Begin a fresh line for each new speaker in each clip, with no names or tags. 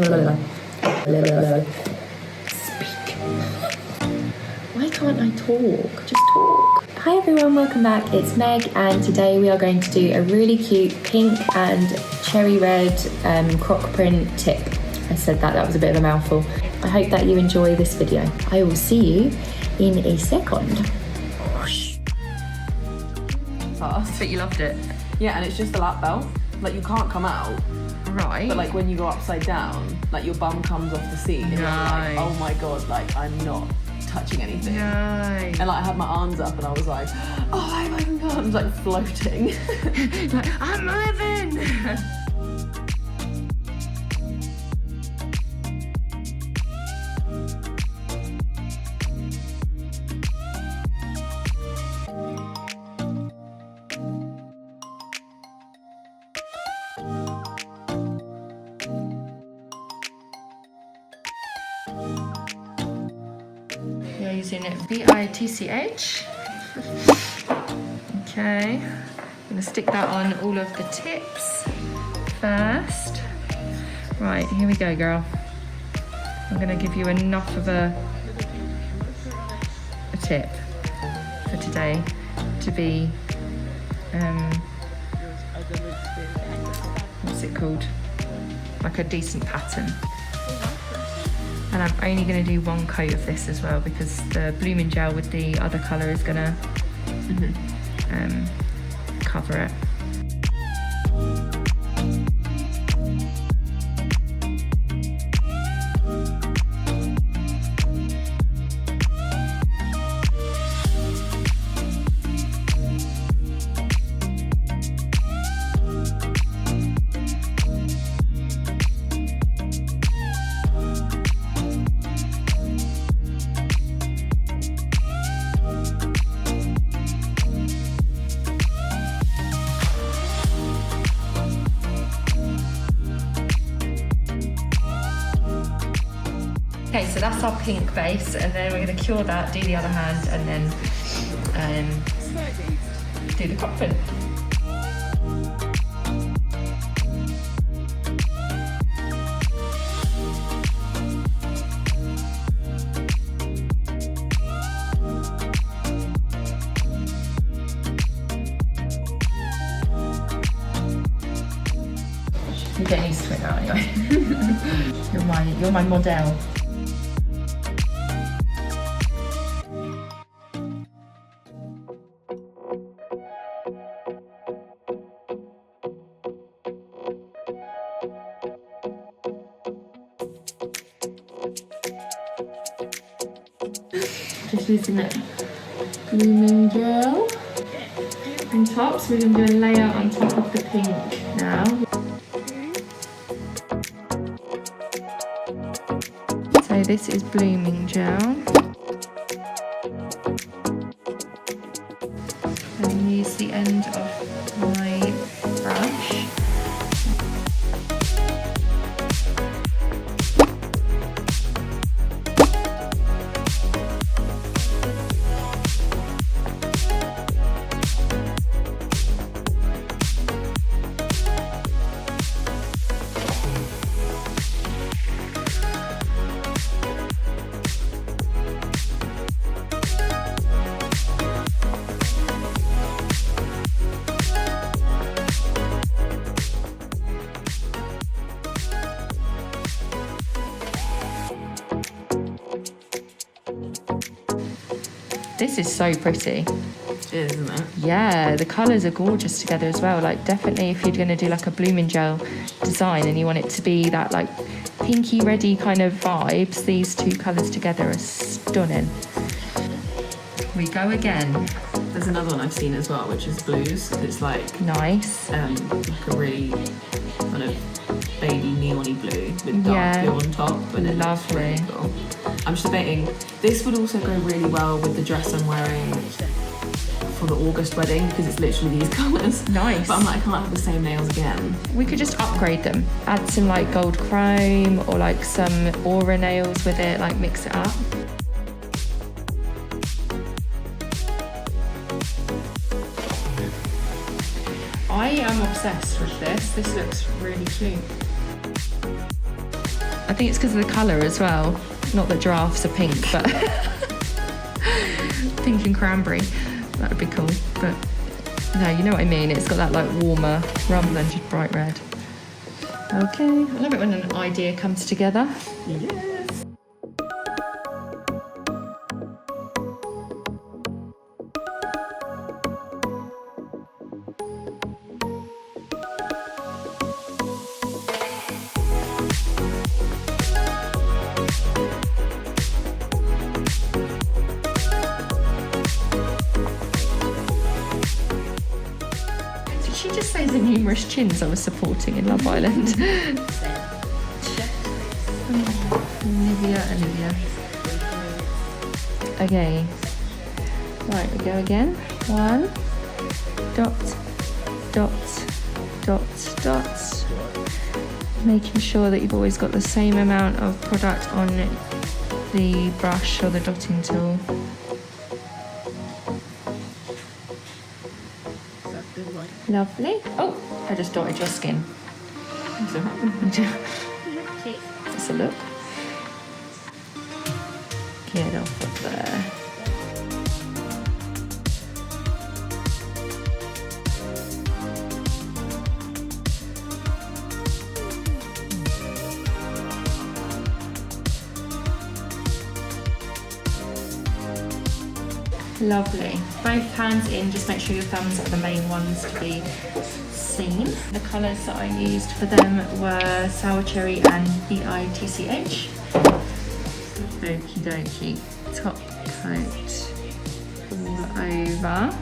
Speak. Why can't I talk? Just talk. Hi everyone, welcome back. It's Meg, and today we are going to do a really cute pink and cherry red croc print tip. I said that was a bit of a mouthful. I hope that you enjoy this video. I will see you in a second.
Fast.
But you loved it.
Yeah, and it's just a lap belt. Like, you can't come out.
Right.
But like when you go upside down, like your bum comes off the seat and you're like, oh my god, like I'm not touching anything.
Nice.
And like I had my arms up and I was like, oh my god, I was like floating.
Like, I'm living! You're using it VITCH. Okay, I'm gonna stick that on all of the tips first. Right, here we go, girl. I'm gonna give you enough of a tip for today to be, what's it called? Like a decent pattern. And I'm only going to do one coat of this as well because the blooming gel with the other colour is going to cover it. Okay, so that's our pink base, and then we're going to cure that, do the other hand, and then do the croc print. You're getting used to it now anyway. You're my model. Just using that blooming gel on top, so we're going to do a layer on top of the pink now. So this is blooming gel. And use the end of my brush. This is so pretty.
It is, isn't it?
Yeah, the colours are gorgeous together as well. Like, definitely if you're going to do like a blooming gel design and you want it to be that like pinky reddy kind of vibes, these two colours together are stunning. We go again.
There's another one I've seen as well, which is blues. It's like
nice.
Like a really kind of baby neon-y blue with dark blue on top, and it looks really cool. I'm just debating. This would also go really well with the dress I'm wearing for the August wedding because it's literally these colours.
Nice.
But I'm like, I can't have the same nails again.
We could just upgrade them. Add some like gold chrome or like some aura nails with it, like mix it up. I am obsessed with this. This looks really cute. I think it's because of the colour as well. Not that giraffes are pink, but pink and cranberry. That would be cool. But no, you know what I mean. It's got that like warmer rather than just bright red. Okay, I love it when an idea comes together.
Yes.
Did she just say the numerous chins I was supporting in Love Island? Olivia. Okay. Right, we go again. 1 dot, dot, dot, dot. Making sure that you've always got the same amount of product on the brush or the dotting tool. Lovely. Oh, I just dotted your skin. Just a look. Get off of there. Lovely. Both hands in, just make sure your thumbs are the main ones to be seen. The colours that I used for them were Sour Cherry and BITCH. Okie dokie. Top coat all over.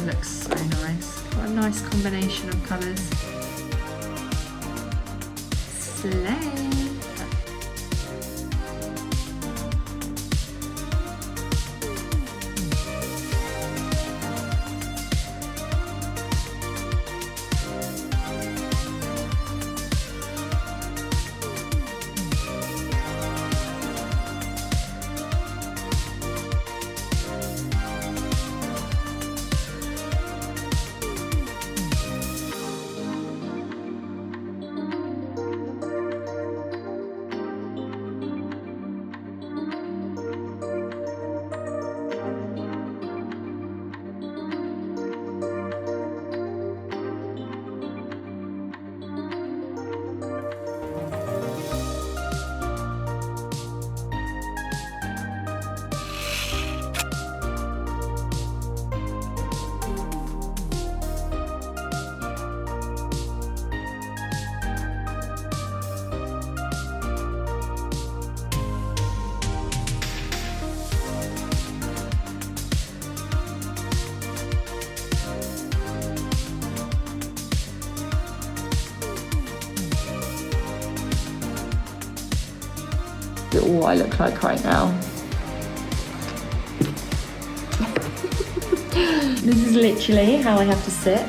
Looks so nice. What a nice combination of colours. Slay! Look at what I look like right now. This is literally how I have to sit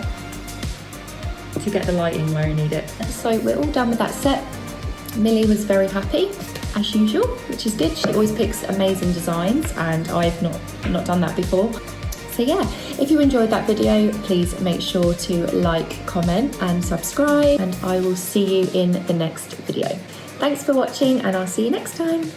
to get the lighting where I need it. So we're all done with that set. Millie was very happy, as usual, which is good. She always picks amazing designs and I've not done that before. So yeah, if you enjoyed that video, please make sure to like, comment and subscribe, and I will see you in the next video. Thanks for watching and I'll see you next time.